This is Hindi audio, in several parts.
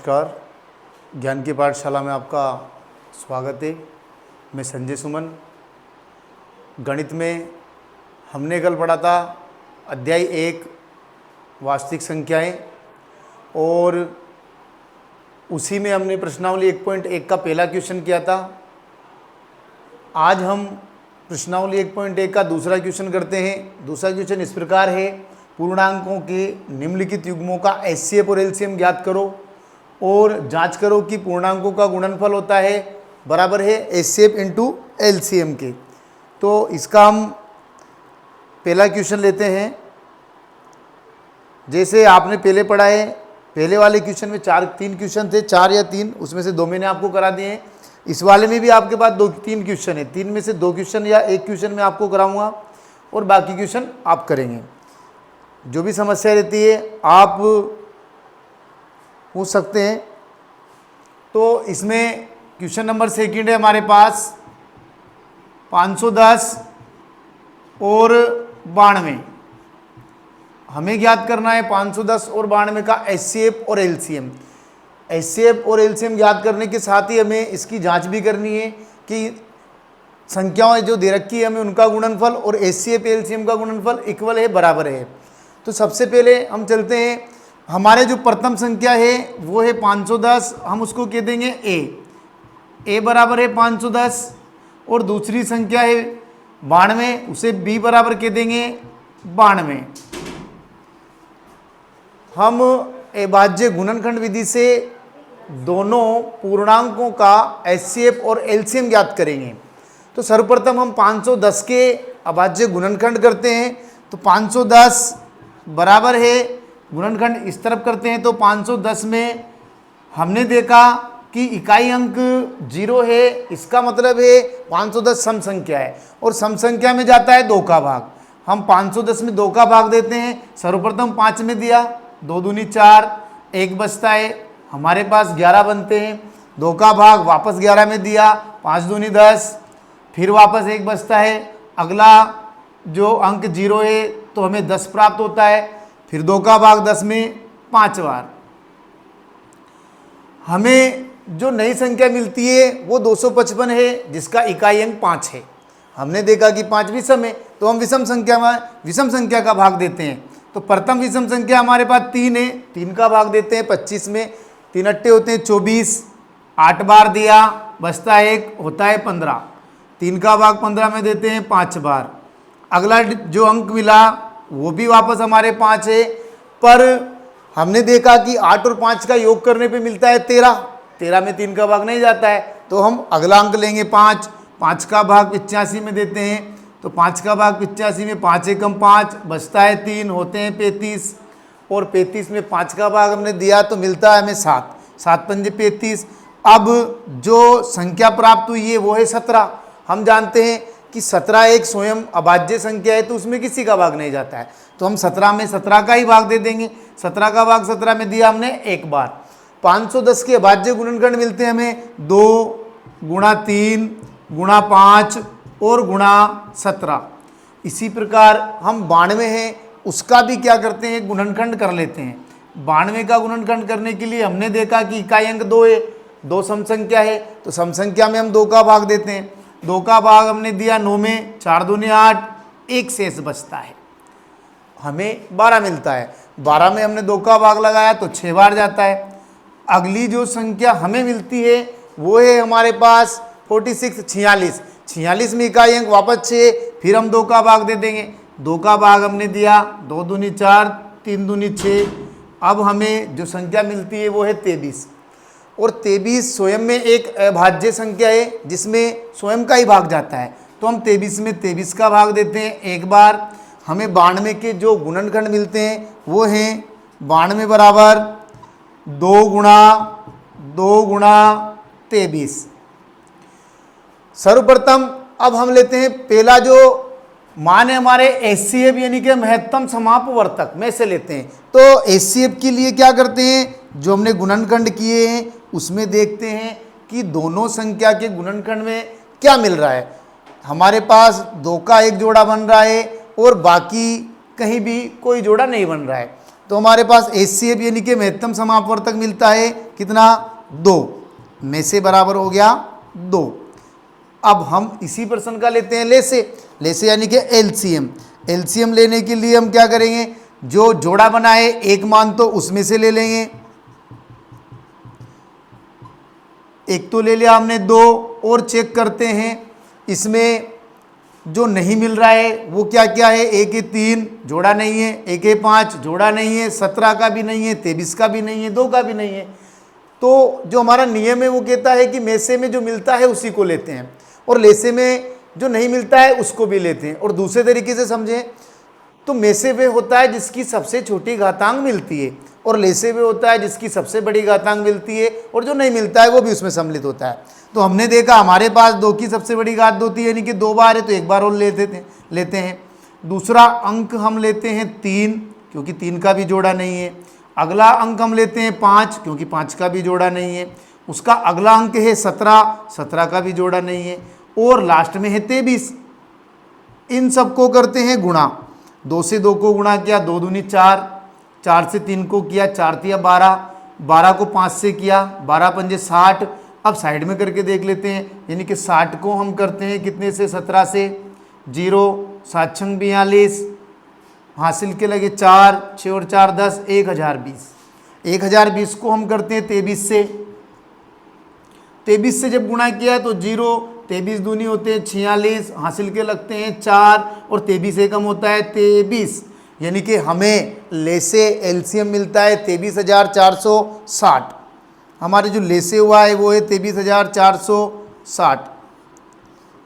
नमस्कार। ज्ञान की पाठशाला में आपका स्वागत है। मैं संजय सुमन। गणित में हमने कल पढ़ा था अध्याय 1 वास्तविक संख्याएं, और उसी में हमने प्रश्नावली 1.1 का पहला क्वेश्चन किया था। आज हम प्रश्नावली 1.1 का दूसरा क्वेश्चन करते हैं। दूसरा क्वेश्चन इस प्रकार है, पूर्णांकों के निम्नलिखित युग्मों का एचसीएफ और एलसीएम ज्ञात करो और जांच करो कि पूर्णांकों का गुणनफल होता है बराबर है एचसीएफ इंटू एलसीएम के। तो इसका हम पहला क्वेश्चन लेते हैं। जैसे आपने पहले पढ़ा है, पहले वाले क्वेश्चन में 3 क्वेश्चन थे, 4 या 3, उसमें से 2 मैंने आपको करा दिए हैं। इस वाले में भी आपके पास 2-3 क्वेश्चन है, 3 में से 2 क्वेश्चन या 1 क्वेश्चन मैं आपको कराऊंगा और बाकी क्वेश्चन आप करेंगे। जो भी समस्या रहती है आप पूछ सकते हैं। तो इसमें क्वेश्चन नंबर 2 है हमारे पास 510 और 92। हमें ज्ञात करना है 510 और 92 का एचसीएफ और एलसीएम। एचसीएफ और एलसीएम ज्ञात करने के साथ ही हमें इसकी जांच भी करनी है कि संख्याएं जो दे रखी है हमें उनका गुणनफल और एचसीएफ एलसीएम का गुणनफल इक्वल है, बराबर है। तो सबसे पहले हम चलते हैं, हमारे जो प्रथम संख्या है वो है 510, हम उसको कह देंगे ए बराबर है 510, और दूसरी संख्या है 92, उसे बी बराबर कह देंगे 92। हम अभाज्य गुणनखंड विधि से दोनों पूर्णांकों का एचसीएफ और एलसीएम ज्ञात करेंगे। तो सर्वप्रथम हम 510 के अभाज्य गुणनखंड करते हैं। तो 510 बराबर है, गुणनखंड इस तरफ करते हैं तो 510 में हमने देखा कि इकाई अंक 0 है, इसका मतलब है 510 सम संख्या है और सम संख्या में जाता है 2 का भाग। हम 510 में 2 का भाग देते हैं। सर्वप्रथम 5 में दिया, 2 दूनी 4, 1 बचता है, हमारे पास 11 बनते हैं। 2 का भाग वापस 11 में दिया, 5 दूनी 10, फिर वापस 1 बचता है। अगला जो अंक 0 है तो हमें 10 प्राप्त होता है। फिर 2 का भाग 10 में 5 बार। हमें जो नई संख्या मिलती है वो 255 है, जिसका इकाई अंक 5 है। हमने देखा कि 5 विषम है तो हम विषम संख्या का भाग देते हैं। तो प्रथम विषम संख्या हमारे पास 3 है, 3 का भाग देते हैं 25 में, 3 अट्टे होते हैं 24, 8 बार दिया, बचता है 1, होता है 15। 3 का भाग 15 में देते हैं 5 बार। अगला जो अंक मिला वो भी वापस हमारे 5 है, पर हमने देखा कि 8 और 5 का योग करने पे मिलता है 13। 13 में 3 का भाग नहीं जाता है, तो हम अगला अंक लेंगे 5। 5 का भाग 85 में देते हैं, तो 5 का भाग 85 में 5 एकम 5, बचता है 3, होते हैं 35। और 35 में 5 का भाग हमने दिया तो मिलता है हमें 7, 7 पंजे 35। अब जो संख्या प्राप्त हुई है वो है 17। हम जानते हैं कि 17 एक स्वयं अभाज्य संख्या है, तो उसमें किसी का भाग नहीं जाता है, तो हम 17 में 17 का ही भाग दे देंगे। 17 का भाग 17 में दिया हमने 1 बार। 510 के अभाज्य गुणनखंड मिलते हैं हमें 2 गुणा 3 गुणा 5 और गुणा 17। इसी प्रकार हम 92 हैं, उसका भी क्या करते हैं, गुणनखंड कर लेते हैं। 92 का गुणनखंड करने के लिए हमने देखा कि इकाई अंक 2 है, 2 सम संख्या है, तो सम संख्या में हम 2 का भाग देते हैं। 2 का भाग हमने दिया 9 में, 4 दूनी 8, 1 शेष बचता है, हमें 12 मिलता है। 12 में हमने 2 का भाग लगाया तो 6 बार जाता है। अगली जो संख्या हमें मिलती है वो है हमारे पास 46, 46। 46 में इकाई अंक वापस 6, फिर हम 2 का भाग दे देंगे। 2 का भाग हमने दिया, 2 दूनी 4, 3 दूनी 6। अब हमें जो संख्या मिलती है वो है 23, और 23 स्वयं में एक अभाज्य संख्या है जिसमें स्वयं का ही भाग जाता है, तो हम 23 में 23 का भाग देते हैं 1 बार। हमें 92 के जो गुणनखंड मिलते हैं वो हैं 92 बराबर 2 गुणा 23। सर्वप्रथम अब हम लेते हैं पहला जो मान है हमारे एचसीएफ यानी कि महत्तम समापवर्तक में से लेते हैं। तो एचसीएफ के लिए क्या करते हैं, जो हमने गुणनखंड किए हैं उसमें देखते हैं कि दोनों संख्या के गुणनखंड में क्या मिल रहा है। हमारे पास 2 का एक जोड़ा बन रहा है और बाकी कहीं भी कोई जोड़ा नहीं बन रहा है। तो हमारे पास HCF यानी कि महत्तम समापवर्तक मिलता है कितना, 2 में से बराबर हो गया 2। अब हम इसी प्रश्न का लेते हैं लेसे यानी कि LCM लेने के लिए हम क्या करेंगे, जो जोड़ा बना है एक मान तो उसमें से ले लेंगे, एक तो ले लिया हमने 2, और चेक करते हैं इसमें जो नहीं मिल रहा है वो क्या क्या है, 1 है 3 जोड़ा नहीं है, 1 है 5 जोड़ा नहीं है, 17 का भी नहीं है, 23 का भी नहीं है, 2 का भी नहीं है। तो जो हमारा नियम है वो कहता है कि मेसे में जो मिलता है उसी को लेते हैं, और लेसे में जो नहीं मिलता है उसको भी लेते हैं। और दूसरे तरीके से समझें तो मेसे वे होता है जिसकी सबसे छोटी घातांक मिलती है, और लेसे वे होता है जिसकी सबसे बड़ी घातांक मिलती है, और जो नहीं मिलता है वो भी उसमें सम्मिलित होता है। तो हमने देखा हमारे पास 2 की सबसे बड़ी घात होती है, यानी कि 2 बार है तो 1 बार और लेते हैं। दूसरा अंक हम लेते हैं 3, क्योंकि 3 का भी जोड़ा नहीं है। अगला अंक हम लेते हैं 5, क्योंकि 5 का भी जोड़ा नहीं है। उसका अगला अंक है 17 का भी जोड़ा नहीं है। और लास्ट में है 23। इन सबको करते हैं गुणा, 2 से 2 को गुणा किया, 2 दूनी 4, 4 से 3 को किया, 4 तिया 12, 12 को 5 से किया, 12 पंजे 60। अब साइड में करके देख लेते हैं, यानी कि 60 को हम करते हैं कितने से, 17 से, 0 7 छंग 42, हासिल के लगे 4, 6 और 4 10, 1020। 1020 को हम करते हैं 23 से, 23 से जब गुणा किया तो 0, 23 दूनी होते हैं 46, हासिल के लगते हैं 4, और 23 से कम होता है 23, यानी कि हमें लेसे LCM मिलता है 23,460। हमारे जो लेसे हुआ है वो है 23,460,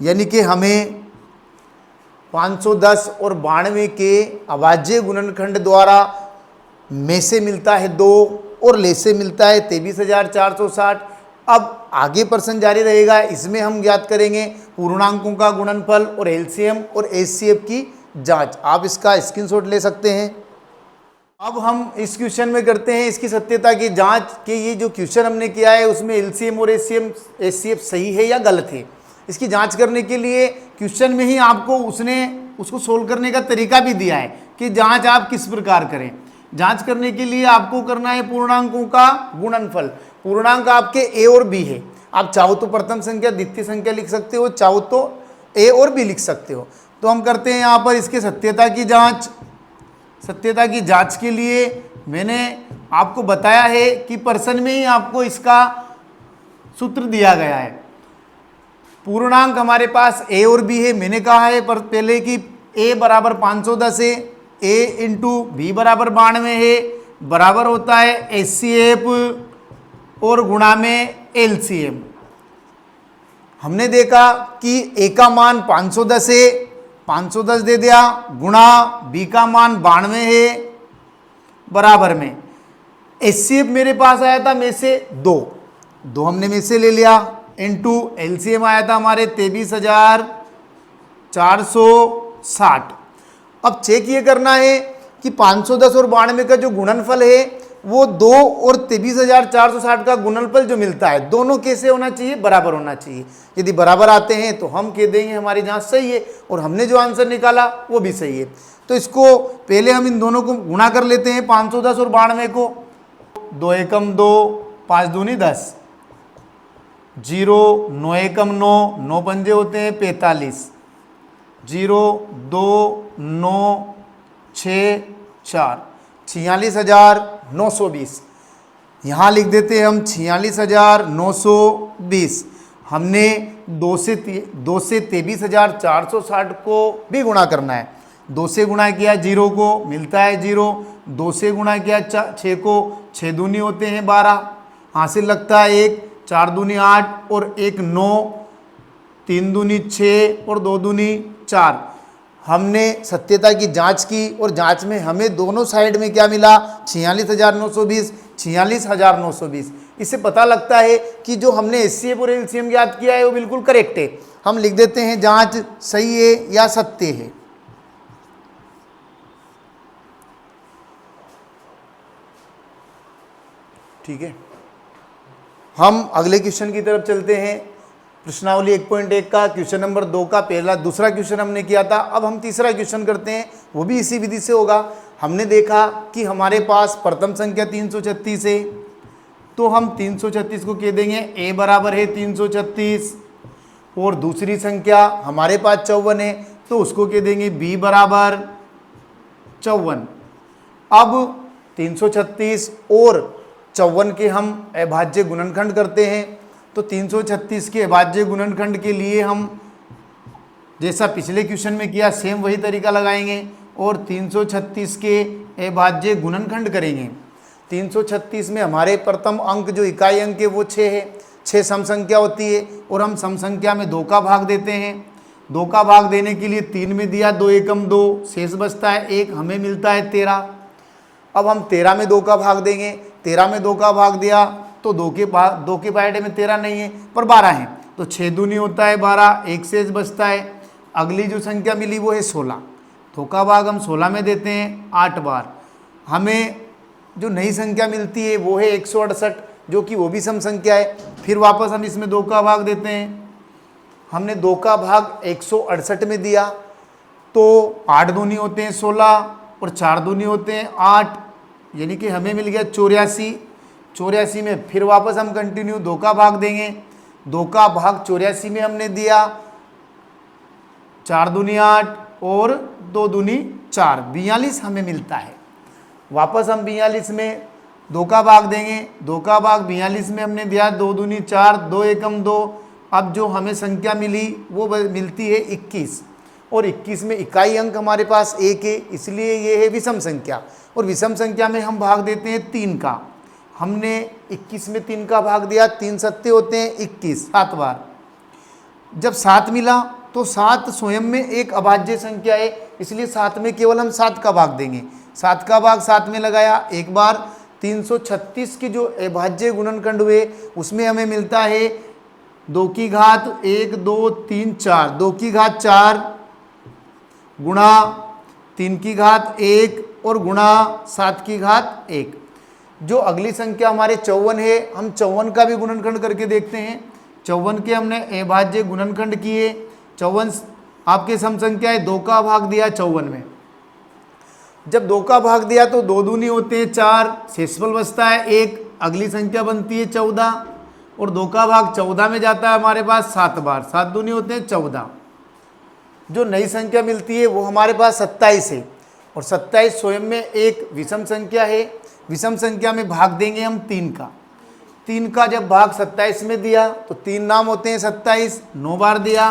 यानी कि हमें 510 और 92 के अभाज्य गुणनखंड द्वारा में से मिलता है 2, और लेसे मिलता है 23,460। अब आगे प्रश्न जारी रहेगा, इसमें हम ज्ञात करेंगे पूर्णांकों का गुणनफल और LCM और HCF की जांच। आप इसका स्क्रीनशॉट ले सकते हैं। अब हम इस क्वेश्चन में करते हैं इसकी सत्यता की जांच कि ये जो क्वेश्चन हमने किया है उसमें LCM और HCF सही है या गलत है। इसकी जांच करने के लिए क्वेश्चन में ही आपको उसको सोल्व करने का तरीका भी दिया है कि जांच आप किस प्रकार करें। जांच करने के लिए आपको करना है पूर्णांकों का गुणनफल। पूर्णांक आपके A और B है, आप चाहो तो प्रथम संख्या द्वितीय संख्या लिख सकते हो, चाहो तो A और B लिख सकते हो। तो हम करते हैं यहाँ पर इसके सत्यता की जांच। सत्यता की जांच के लिए मैंने आपको बताया है कि प्रश्न में ही आपको इसका सूत्र दिया गया है। पूर्णांक हमारे पास A और B है। मैंने कहा है पर पहले कि A बराबर 510 है, A इंटू B बराबर 92 है, बराबर होता है HCF और गुणा में LCM। हमने देखा कि A का मान 510 है, 510 दे दिया, गुणा B का मान 92 है, बराबर में HCF मेरे पास आया था में से 2 हमने में से ले लिया, इंटू LCM आया था हमारे 23,460। अब चेक ये करना है कि 510 और 92 का जो गुणनफल है वो 2 और 23,460 का गुणनफल जो मिलता है दोनों कैसे होना चाहिए, बराबर होना चाहिए। यदि बराबर आते हैं तो हम कह देंगे हमारी जांच सही है, और हमने जो आंसर निकाला वो भी सही है। तो इसको पहले हम इन दोनों को गुणा कर लेते हैं, 510 और 92 को। 2 एकम 2, 5 दूनी 10, 0 9 एकम 9, 9 पंजे होते हैं 45, 0 2 9 6 4, 46,920। यहाँ लिख देते हैं हम 46,920। हमने 2 से 23,460 को भी गुणा करना है। 2 से गुणा किया 0 को मिलता है 0, 2 से गुणा किया 6 को, 6 दूनी होते हैं 12, हासिल लगता है 1, 4 दूनी 8 और 1 9, 3 दूनी 6 और 2 दूनी 4। हमने सत्यता की जांच की और जांच में हमें दोनों साइड में क्या मिला, 46,920, 46,920। इससे पता लगता है कि जो हमने HCF और LCM ज्ञात किया है वो बिल्कुल करेक्ट है। हम लिख देते हैं जांच सही है या सत्य है। ठीक है, हम अगले क्वेश्चन की तरफ चलते हैं। प्रश्नावली 1.1 का क्वेश्चन नंबर 2 का दूसरा क्वेश्चन हमने किया था। अब हम तीसरा क्वेश्चन करते हैं, वो भी इसी विधि से होगा। हमने देखा कि हमारे पास प्रथम संख्या 336 है, तो हम 336 को कह देंगे a बराबर है 336, और दूसरी संख्या हमारे पास 54 है तो उसको कह देंगे b बराबर 54। अब 336 और 54 के हम अभाज्य गुणनखंड करते हैं, तो 336 के अभाज्य गुणनखंड के लिए हम जैसा पिछले क्वेश्चन में किया सेम वही तरीका लगाएंगे और 336 के अभाज्य गुणनखंड करेंगे। 336 में हमारे प्रथम अंक जो इकाई अंक है वो 6 है, 6 सम संख्या होती है और हम सम संख्या में 2 का भाग देते हैं। 2 का भाग देने के लिए 3 में दिया, 2 एकम 2, शेष बचता है 1, हमें मिलता है 13। अब हम 13 में 2 का भाग देंगे, 13 में 2 का भाग दिया तो 2 के बायडे में 13 नहीं है पर 12 है, तो 6 दूनी होता है 12, 1 शेष बचता है। अगली जो संख्या मिली वो है 16, 2 का भाग हम 16 में देते हैं 8 बार। हमें जो नई संख्या मिलती है वो है 168, जो कि वो भी सम संख्या है। फिर वापस हम इसमें 2 का भाग देते हैं, हमने 2 का भाग 168 में दिया तो 8 दूनी होते हैं 16 और 4 दूनी होते हैं 8, यानी कि हमें मिल गया 84। 84 में फिर वापस हम कंटिन्यू 2 का भाग देंगे, 2 का भाग 84 में हमने दिया, 4 दूनी 8 और 2 दूनी 4, 42 हमें मिलता है। वापस हम 42 में 2 का भाग देंगे, 2 का भाग 42 में हमने दिया, 2 दूनी 4, 2 एकम 2। अब जो हमें संख्या मिली वो मिलती है 21, और 21 में इकाई अंक हमारे पास 1 है, इसलिए ये है विषम संख्या। और विषम संख्या में हम भाग देते हैं 3 का। हमने 21 में 3 का भाग दिया, 3 सत्ते होते हैं 21, 7 बार। जब 7 मिला तो 7 स्वयं में एक अभाज्य संख्या है, इसलिए 7 में केवल हम 7 का भाग देंगे। 7 का भाग 7 में लगाया एक बार। 336 के जो अभाज्य गुणनखंड हुए उसमें हमें मिलता है 2 की घात 1 2 3 4, 2 की घात 4 गुणा 3 की घात 1 और गुणा 7 की घात 1। जो अगली संख्या हमारे 54 है, हम 54 का भी गुणनखंड करके देखते हैं। 54 के हमने अभाज्य गुणनखंड किए। 54 आपके सम संख्या है, 2 का भाग दिया 54 में। जब 2 का भाग दिया तो 2 दूनी होते हैं 4, शेषफल बचता है 1, अगली संख्या बनती है 14, और 2 का भाग 14 में जाता है हमारे पास 7 बार, 7 दूनी होते हैं 14। जो नई संख्या मिलती है वो हमारे पास 27 है, और 27 स्वयं में एक विषम संख्या है। विषम संख्या में भाग देंगे हम 3 का। 3 का जब भाग 27 में दिया तो 3 नाम होते हैं 27, 9 बार दिया।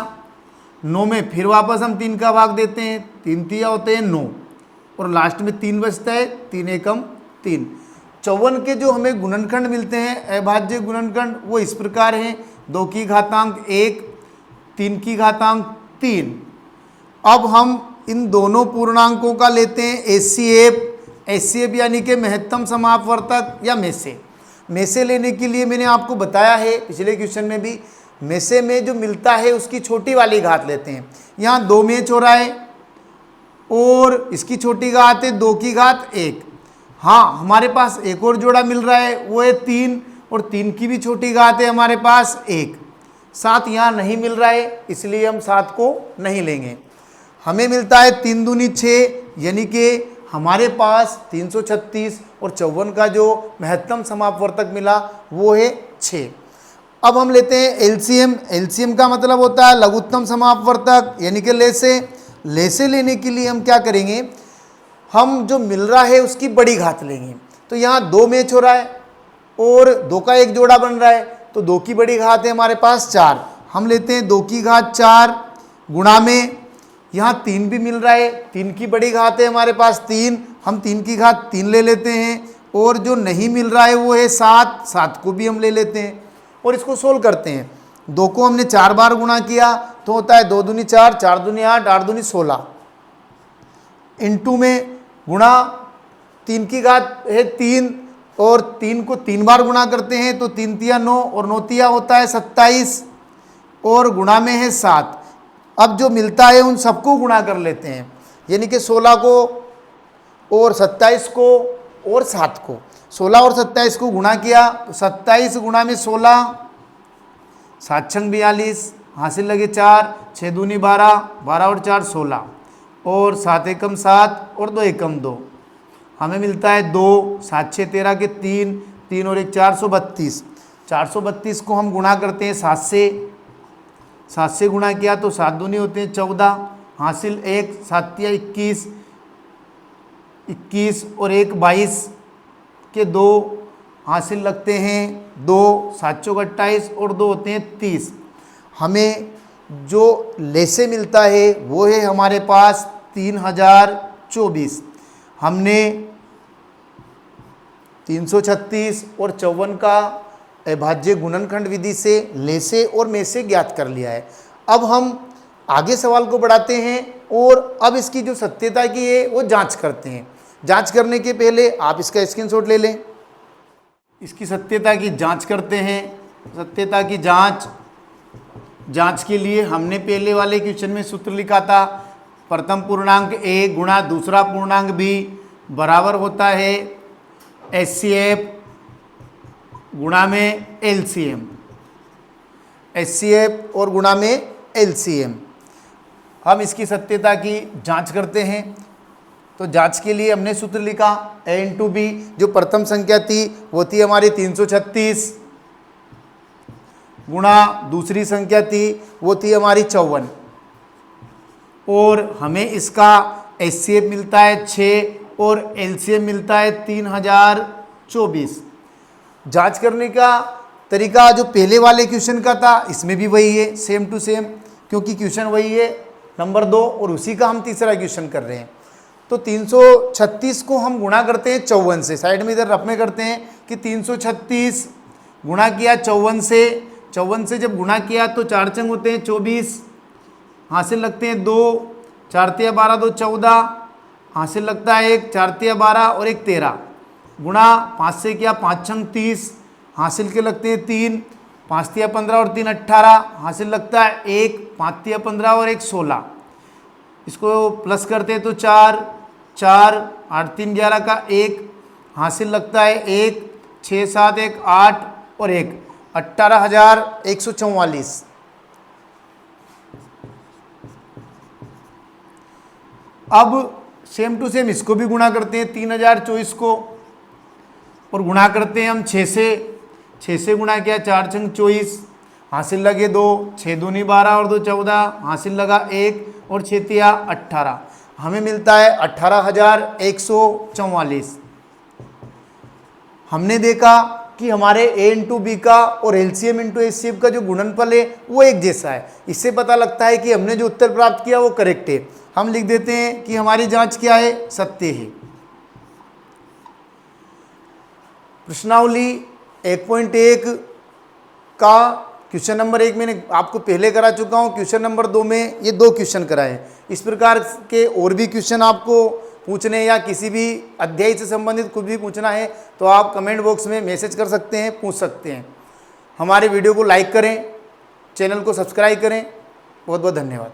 9 में फिर वापस हम 3 का भाग देते हैं, 3 तिया होते हैं 9, और लास्ट में 3 बचता है, 3 एकम 3। 54 के जो हमें गुणनखंड मिलते हैं अभाज्य गुणनखंड वो इस प्रकार हैं: 2 की घातांक 1, 3 की घातांक 3। अब हम इन दोनों पूर्णांकों का लेते हैं एचसीएफ। एचसीएफ यानी कि महत्तम समापवर्तक या मेसे। मेसे लेने के लिए मैंने आपको बताया है पिछले क्वेश्चन में भी, मेसे में जो मिलता है उसकी छोटी वाली घात लेते हैं। यहाँ 2 मैच हो रहा है और इसकी छोटी घात है 2 की घात 1। हाँ, हमारे पास एक और जोड़ा मिल रहा है वो है 3, और 3 की भी छोटी घात है हमारे पास 1। 7 यहाँ नहीं मिल रहा है, इसलिए हम 7 को नहीं लेंगे। हमें मिलता है 3 दूनी 6, यानी कि हमारे पास 336 और 54 का जो महत्तम समापवर्तक मिला वो है 6। अब हम लेते हैं एलसीएम। एलसीएम का मतलब होता है लघुत्तम समापवर्तक, यानी कि लेसे। लेसे लेने के लिए हम क्या करेंगे, हम जो मिल रहा है उसकी बड़ी घात लेंगे। तो यहाँ 2 मैच हो रहा है और 2 का एक जोड़ा बन रहा है, तो 2 की बड़ी घात है हमारे पास 4। हम लेते हैं 2 की घात 4 गुणा में, यहाँ 3 भी मिल रहा है, 3 की बड़ी घात है हमारे पास 3, हम 3 की घात 3 ले लेते हैं। और जो नहीं मिल रहा है वो है 7, 7 को भी हम ले लेते हैं और इसको सोल्व करते हैं। 2 को हमने 4 बार गुणा किया तो होता है 2 दूनी 4, 4 दूनी 8, 8 दूनी 16। इंटू में गुणा 3 की घात है 3, और 3 को 3 बार गुणा करते हैं तो 3 तिया 9 और 9 तिया होता है 27, और गुणा में है 7। अब जो मिलता है उन सबको गुणा कर लेते हैं, यानी कि 16 को और 27 को और 7 को। 16 और 27 को गुणा किया तो 27 गुणा में 16, 7 छंग 42, हासिल लगे 4, 6 दूनी 12, 12 और 4 16, और 7 एकम 7 और 2 एकम 2, हमें मिलता है 2, 7 6 13 के 3, 3 और 1 432। 432 को हम गुणा करते हैं 7 से, 7 से गुणा किया तो 7 दूनी होते हैं 14, हासिल 1, 7 या 21, 21 और 1 22 के 2, हासिल लगते हैं 2, 7 चौक 28 और 2 होते हैं 30। हमें जो लेसे मिलता है वो है हमारे पास 3024। हमने 336 और 54 का अभाज्य गुणनखंड विधि से लेसे और मेसे ज्ञात कर लिया है। अब हम आगे सवाल को बढ़ाते हैं और अब इसकी जो सत्यता की है वो जांच करते हैं। जांच करने के पहले आप इसका स्क्रीनशॉट ले लें। इसकी सत्यता की जांच करते हैं। सत्यता की जांच के लिए हमने पहले वाले क्वेश्चन में सूत्र लिखा था, प्रथम पूर्णांक a गुणा दूसरा पूर्णांक b बराबर होता है HCF गुणा में LCM, HCF और गुणा में LCM। हम इसकी सत्यता की जांच करते हैं। तो जांच के लिए हमने सूत्र लिखा a इंटू बी, जो प्रथम संख्या थी वो थी हमारी 336 गुणा दूसरी संख्या थी वो थी हमारी 54 और हमें इसका HCF मिलता है 6 और LCM मिलता है 3024। जांच करने का तरीका जो पहले वाले क्वेश्चन का था इसमें भी वही है, सेम टू सेम, क्योंकि क्वेश्चन वही है नंबर 2 और उसी का हम तीसरा क्वेश्चन कर रहे हैं। तो 336 को हम गुणा करते हैं 54 से, साइड में इधर रफ में करते हैं कि 336 गुणा किया 54 से, 54 से जब गुणा किया तो 4 चंग होते हैं 24, हासिल लगते हैं 2, 4 तिया 12 2 14, हासिल लगता है 1, 4 तिया 12 और 1 13, गुणा 5 से किया 5 छंग 30, हासिल के लगते हैं 3, 5 तिया 15 और 3 18, हासिल लगता है 1, 5 तिया 15 और 1 16। इसको प्लस करते हैं तो 4, 4 8 3 11 का 1, हासिल लगता है 1, 6 7 1 8 और 1 18,144। अब सेम टू सेम इसको भी गुणा करते हैं 3024 को और गुणा करते हैं हम 6 से, 6 से गुणा किया 4 छंग 24, हासिल लगे 2, 6 दूनी 12 और 2 14, हासिल लगा 1 और 6 तिया 18। हमें मिलता है 18,144। हमने देखा कि हमारे a इंटू बी का और LCM इंटू HCF का जो गुणनफल है वो एक जैसा है। इससे पता लगता है कि हमने जो उत्तर प्राप्त किया वो करेक्ट है। हम लिख देते हैं कि हमारी जांच क्या है, सत्य है। प्रश्नावली 1.1 का क्वेश्चन नंबर 1 मैंने आपको पहले करा चुका हूँ। क्वेश्चन नंबर 2 में ये 2 क्वेश्चन कराए। इस प्रकार के और भी क्वेश्चन आपको पूछने या किसी भी अध्याय से संबंधित कुछ भी पूछना है तो आप कमेंट बॉक्स में मैसेज कर सकते हैं, पूछ सकते हैं। हमारे वीडियो को लाइक करें, चैनल को सब्सक्राइब करें। बहुत बहुत धन्यवाद।